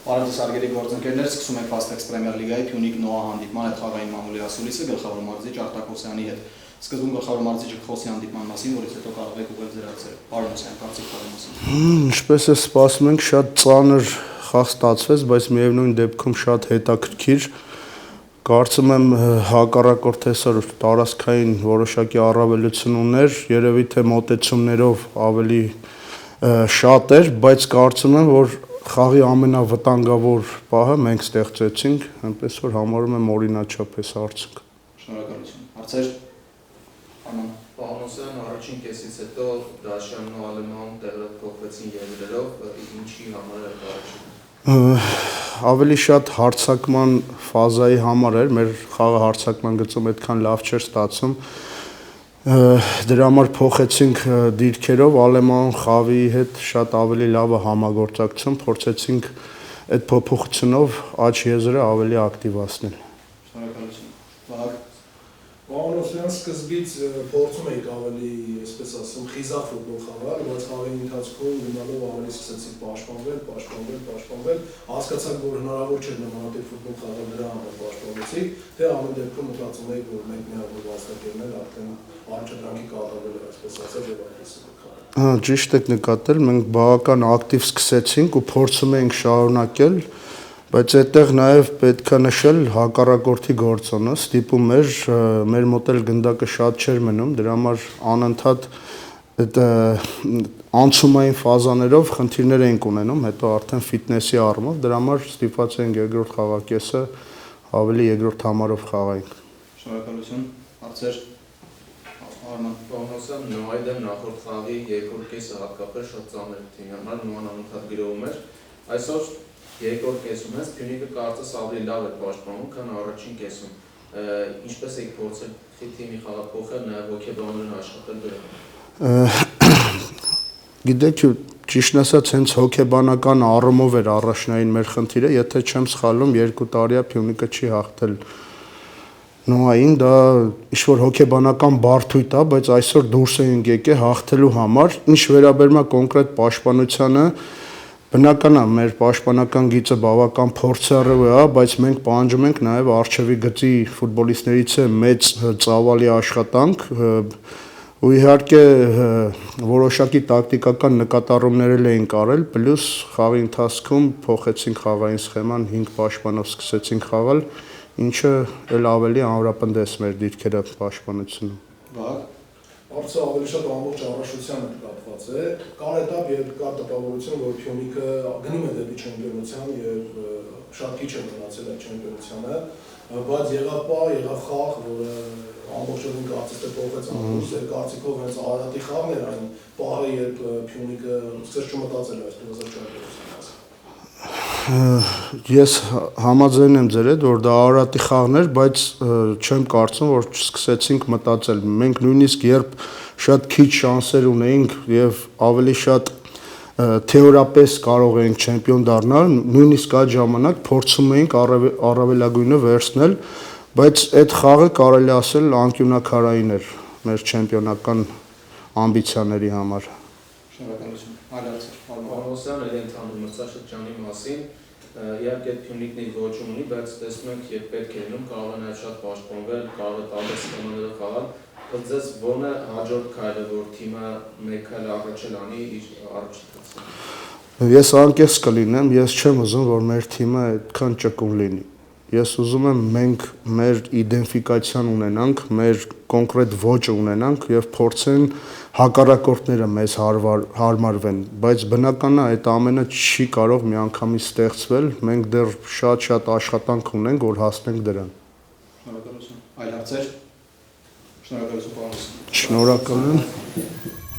Բարև սարգերի գործընկերներ, սկսում ենք Fast-X Premier League-ի Փյունիկ Նոա հանդիպման այդ խաղային մամուլի ասուլիսը գլխավոր մարզիչ Արտակ Հոսյանի հետ։ Սկզբում գլխավոր մարզիչը խոսի հանդիպման մասին, որից հետո կարող եք ուղղել ձեր հարցերը։ Պարոն Հոսյան, կարծիք խաղի մասին։ Ինչպես է սպասում ենք, շատ ծանր խաղ ստացվեց, բայց միևնույն դեպքում շատ հետաքրքիր։ Կարծում եմ հակառակորդ այսօր տարածքային որոշակի առավելություն ուներ, երևի թե մոտեցումներով ավելի շատ էր, բայց կարծում եմ, որ խաղի ամենավտանգավոր պահը մենք ստեղծեցինք, այնպես որ համարում եմ օրինաչափ էս արդյունք։ Շնորհակալություն։ Հարցեր։ Պարոն Հոսյան, առաջին կեսից հետո Դաշյանն ու Ալեման տեղափոխվեցին եզրերով, ինչի համար է առաջին։ Ավելի շատ հարձակման ֆազայի համար էր, մեր խաղը հարձակման գծում այդքան լավ չէր ստացում։ Դրա համար փոխեցինք դիրքերով, Ալեման խավի հետ շատ ավելի լավ է համագործակցում, փորձեցինք այդ փոփոխությունով աջ եզրը ավելի ակտիվացնել։ Շնորհակալություն։ Վահագ։ Պարոն Հոսյան, սկզբից փորձում էիք ավելի, այսպես ասեմ, խիզախ ֆուտբոլ խաղալ, բայց խաղի ընթացքում գնալով ավելի սկսեցիք պաշտպանվել, հասկացաք, որ հնարավոր չէ նմանատիպ ֆուտբոլ խաղալ, դրա համար պաշտպանվեցիք, թե ամեն դեպքում մտածում եք, որ մենք միավոր վաստակերներ արդեն առաջադրանքի կատարվել է, այսպես ասած, եւ այդպես խաղալ։ Ճիշտ եք նկատել, մենք բավական ակտիվ սկսեցինք ու փորձում էինք շարունակել, բայց այդտեղ նաև պետք է նշել հակառակորդի գործոնը, ստիպում էր, մեր մոտ էլ գնդակը շատ չէր մնում, դրա համար անընդհատ այդ անցումային ֆազաներով խնդիրներ էինք ունենում, հետո արդեն ֆիթնեսի առումով, դրա համար ստիպված էինք երկրորդ խաղակեսը ավելի երկրորդ համարով խաղայինք։ Շնորհակալություն։ Հարցեր։ Պարոն Հոսյան, Նոայի դեմ նախորդ խաղի երկրորդ կեսը հատկապես շատ ծանր թիմի համար, Նոան անընդհատ գրովում էր։ Այսօր երկրորդ կեսում ես Փյունիկը կարծես ավելի լավ է պաշտպանում, քան առաջին կեսում։ Ինչպես եք փորձել թիմի խաղափոխել, նաև հոգեբանորեն աշխատել դրան։ Գիտեք, ճիշտն ասած, հենց հոգեբանական առումով էր առաջնային մեր խնդիրը, եթե չեմ սխալվում, 2 տարի է Փյունիկը չի հաղթել Նոային, դա ինչ-որ հոգեբանական բարդույթ է, բայց այսօր դուրս ենք եկել հաղթելու համար, ինչ վերաբերում է կոնկրետ պաշտպանությանը, բնական է, մեր պաշտպանական գիծը բավական փորձառու է, բայց մենք պահանջում ենք նաև առջևի գծի ֆուտբոլիստներից է մեծ ծավալի աշխատանք, ու իհարկե որոշակի տակտիկական նկատառումներ էլ էինք արել, պլյուս խաղի ընթացքում փոխեցինք խաղային սխեման, 5 պաշտպանով սկսեցինք խաղալ, ինչը էլ ավելի ամրապնդեց մեր դիրքերը պաշտպանությունում։ Վահագ։ Հարցը ավելի շատ ամբողջ առաշության հետ կապված է։ Կար էտապ, երբ կար տպավորություն, որ Փյունիկը գնում է դեպի չեմպիոնության եւ շատ քիչ է մնացել այդ չեմպիոնությանը, բայց եղավ խաղ, որը ամբողջովին կարծես թե փոխեց ամբողջ ձեր կարծիքով հենց Արարատի խաղն էր այն պահը, երբ Փյունիկը սկսեց չմտածել այս 2014 Ես համաձայն եմ ձեր հետ, որ դա Արարատի խաղն էր, բայց չեմ կարծում, որ սկսեցինք մտածել։ Մենք նույնիսկ երբ շատ քիչ շանսեր ունեինք եւ ավելի շատ թեորապես կարող էինք չեմպիոն դառնալ, նույնիսկ այդ ժամանակ փորձում էինք առավելագույնը վերցնել, բայց այդ խաղը կարելի ասել անկյունակարային էր մեր չեմպիոնական ամբիցիաների համար։ Շնորհակալություն։ Այլ հարցեր։ Պարոն Հոսյան, այդ ընդհանուր մրցաշրջանի մասին, իհարկե Փյունիկն իր ոճը ունի, բայց տեսնում ենք, երբ պետք է լինում, կարող է նաև շատ պաշտպանվել, կարող է տարբեր սխեմաներով խաղալ, բայց ձեզ ո՞րն է հաջորդ քայլը, որ թիմը մեկ քայլ առաջ անի իր առաջընթացում։ Ես անկեղծ կլինեմ, ես չեմ ուզում, որ մեր թիմը այդքան ճկուն լինի։ Ես ուզում եմ մենք մեր իդենտիֆիկացիան ունենանք, մեր կոնկրետ ոճը ունենանք եւ փորձեն հակառակորդները մեզ հարմարվեն, բայց բնական է այդ ամենը չի կարող միանգամից ստեղծվել, մենք դեռ շատ աշխատանք ունենք, որ հասնենք դրան։ Շնորհակալություն։ Այլ հարցեր։ Շնորհակալություն, պարոն Հոսյան։ Շնորհակալ եմ։